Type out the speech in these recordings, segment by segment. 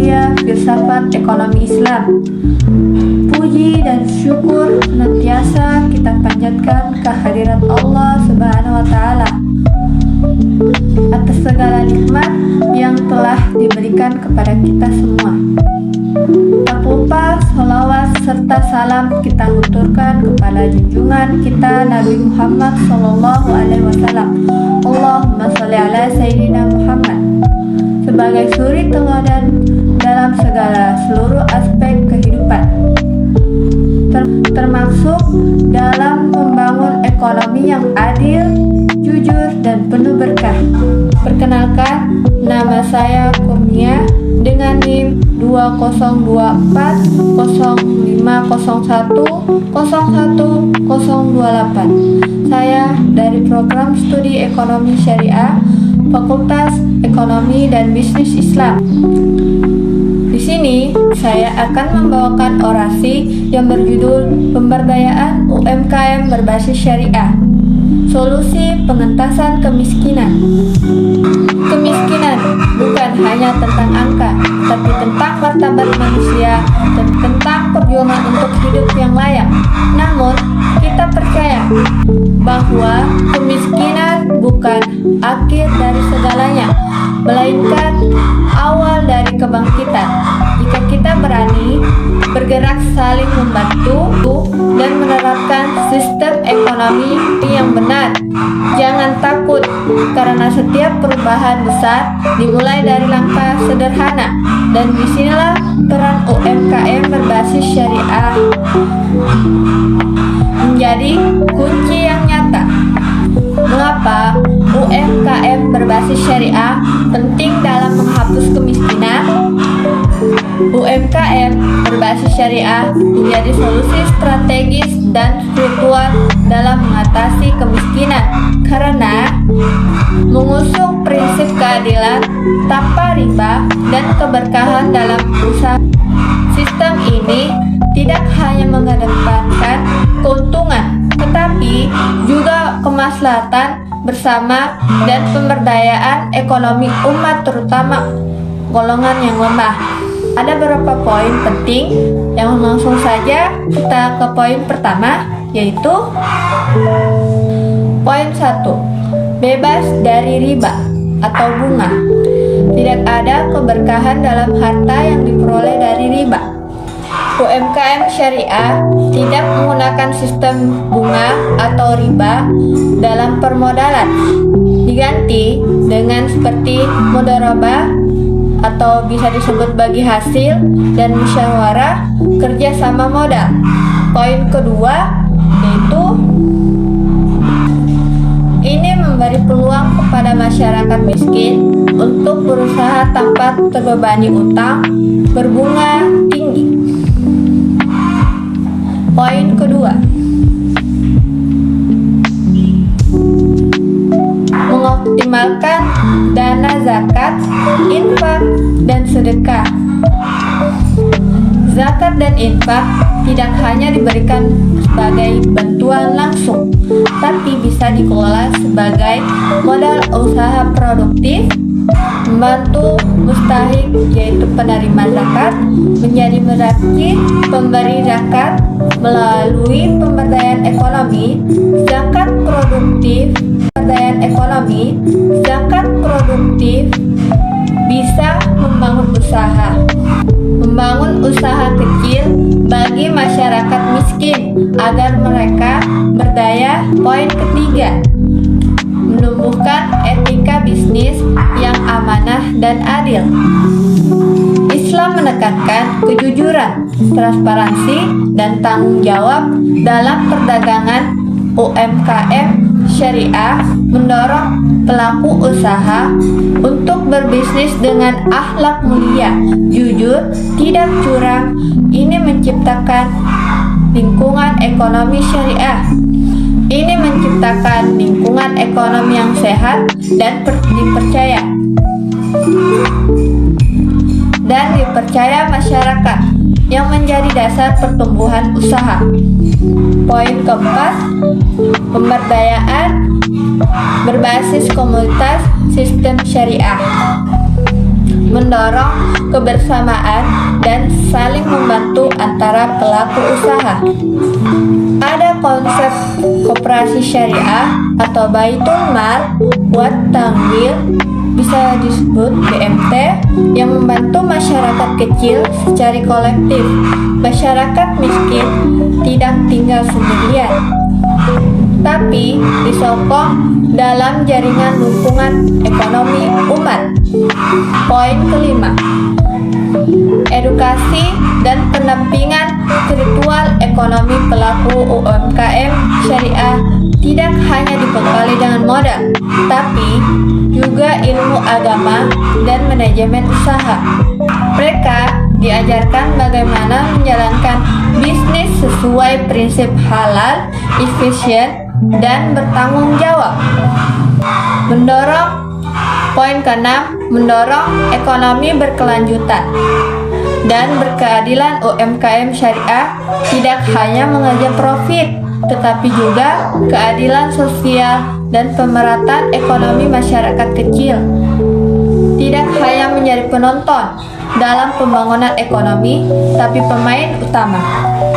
mulia filsafat ekonomi Islam. Puji dan syukur senantiasa kita panjatkan kehadirat Allah Subhanahu wa Ta'ala atas segala nikmat yang telah diberikan kepada kita semua. Tak lupa salawat serta salam kita huturkan kepada junjungan kita Nabi Muhammad SAW. Allahumma sholli ala Sayyidina Muhammad sebagai suri teladan dalam seluruh aspek kehidupan, termasuk dalam membangun ekonomi yang adil, jujur, dan penuh berkah. Perkenalkan, nama saya Kurnia dengan NIM 20.0501.01.028. Saya dari program studi Ekonomi Syariah, Fakultas Ekonomi dan Bisnis Islam. Di sini saya akan membawakan orasi yang berjudul Pemberdayaan UMKM berbasis Syariah. Solusi pengentasan kemiskinan. Kemiskinan bukan hanya tentang angka, tapi tentang martabat manusia dan tentang perjuangan untuk hidup yang layak. Namun, kita percaya bahwa kemiskinan bukan akhir dari segalanya, melainkan awal dari kebangkitan. Jika kita berani bergerak saling membantu dan menerapkan sistem ekonomi yang benar, jangan takut, karena setiap perubahan besar dimulai dari langkah sederhana, dan disinilah peran UMKM berbasis syariah menjadi kunci yang nyata. Mengapa UMKM berbasis syariah penting dalam menghapus kemiskinan? UMKM berbasis syariah menjadi solusi strategis dan spiritual dalam mengatasi kemiskinan karena mengusung prinsip keadilan tanpa riba dan keberkahan dalam usaha. Sistem ini tidak hanya mengedepankan keuntungan, tetapi juga kemaslahatan bersama dan pemberdayaan ekonomi umat, terutama golongan yang lemah. Ada beberapa poin penting yang langsung saja kita ke poin pertama, yaitu poin 1, bebas dari riba atau bunga. Tidak ada keberkahan dalam harta yang diperoleh dari riba. UMKM syariah tidak menggunakan sistem bunga atau riba dalam permodalan, diganti dengan seperti mudharabah atau bisa disebut bagi hasil dan musyawarah kerjasama modal. Poin kedua yaitu ini memberi peluang kepada masyarakat miskin untuk berusaha tanpa terbebani utang berbunga tinggi. Poin kedua, mengoptimalkan dana zakat, infak, dan sedekah. Zakat dan infak tidak hanya diberikan sebagai bantuan langsung, tapi bisa dikelola sebagai modal usaha produktif, membantu mustahik yaitu penerima zakat menjadi merakit pemberi zakat melalui pemberdayaan ekonomi. Zakat produktif, pemberdayaan ekonomi, zakat produktif bisa membangun usaha kecil bagi masyarakat miskin agar mereka berdaya. Poin ketiga, menumbuhkan etika bisnis yang amanah dan adil. Islam menekankan kejujuran, transparansi, dan tanggung jawab dalam perdagangan. UMKM syariah mendorong pelaku usaha untuk berbisnis dengan akhlak mulia, jujur, tidak curang. Ini menciptakan lingkungan ekonomi syariah. Ini menciptakan lingkungan ekonomi yang sehat dan dipercaya masyarakat, yang menjadi dasar pertumbuhan usaha. Poin keempat, pemberdayaan berbasis komunitas sistem syariah. mendorong kebersamaan dan saling membantu antara pelaku usaha. Ada konsep koperasi syariah atau Baitul Mal wat Tamwil, bisa disebut BMT, yang membantu masyarakat kecil secara kolektif. Masyarakat miskin tidak tinggal sendirian, tapi disokong dalam jaringan dukungan ekonomi umat. Poin kelima, edukasi dan pendampingan spiritual ekonomi pelaku UMKM syariah tidak hanya dibekali dengan modal, tapi juga ilmu agama dan manajemen usaha. Mereka diajarkan bagaimana menjalankan bisnis sesuai prinsip halal, efisien, dan bertanggung jawab. Poin keenam, mendorong ekonomi berkelanjutan dan berkeadilan. UMKM syariah tidak hanya mengejar profit, tetapi juga keadilan sosial dan pemerataan ekonomi masyarakat kecil. Tidak hanya menjadi penonton dalam pembangunan ekonomi, tapi pemain utama.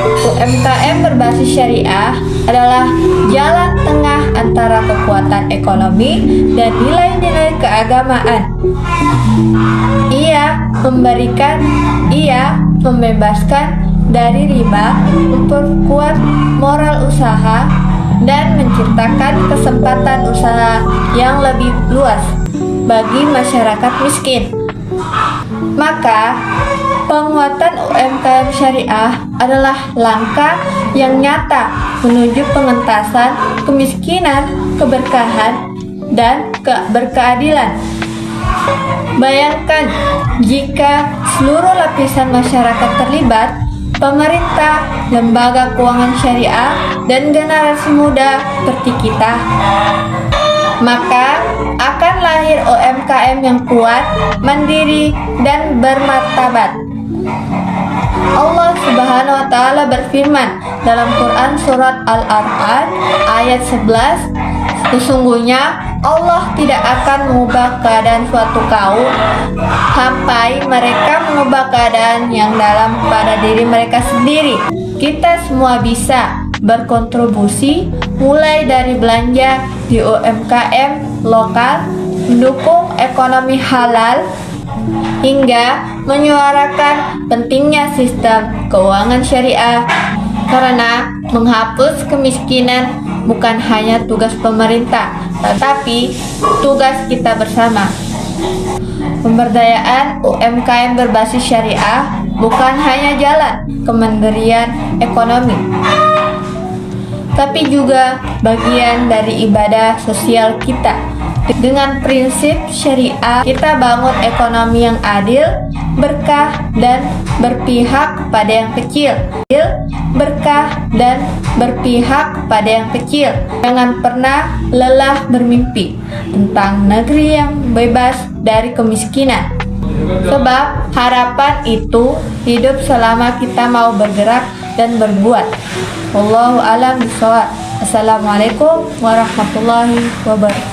UMKM berbasis syariah adalah jalan tengah antara kekuatan ekonomi dan nilai-nilai keagamaan. Ia membebaskan dari riba, memperkuat moral usaha, dan menciptakan kesempatan usaha yang lebih luas bagi masyarakat miskin. Maka, penguatan UMKM syariah adalah langkah yang nyata menuju pengentasan kemiskinan, keberkahan, dan berkeadilan. Bayangkan jika seluruh lapisan masyarakat terlibat, pemerintah, lembaga keuangan syariah, dan generasi muda seperti kita, maka akan lahir UMKM yang kuat, mandiri, dan bermartabat. Allah Subhanahu wa Ta'ala berfirman dalam Quran Surat Al-A'raf ayat 11, sesungguhnya Allah tidak akan mengubah keadaan suatu kaum sampai mereka mengubah keadaan yang dalam pada diri mereka sendiri. Kita semua bisa berkontribusi, mulai dari belanja di UMKM lokal, mendukung ekonomi halal, hingga menyuarakan pentingnya sistem keuangan syariah, karena menghapus kemiskinan bukan hanya tugas pemerintah, tetapi tugas kita bersama. Pemberdayaan UMKM berbasis syariah bukan hanya jalan kemandirian ekonomi, tapi juga bagian dari ibadah sosial kita. Dengan prinsip syariah, kita bangun ekonomi yang adil, berkah, dan berpihak kepada yang kecil. Berkah dan berpihak pada yang kecil. Jangan pernah lelah bermimpi tentang negeri yang bebas dari kemiskinan. Sebab harapan itu hidup selama kita mau bergerak dan berbuat. Wallahu a'lam bishawab. Assalamualaikum warahmatullahi wabarakatuh.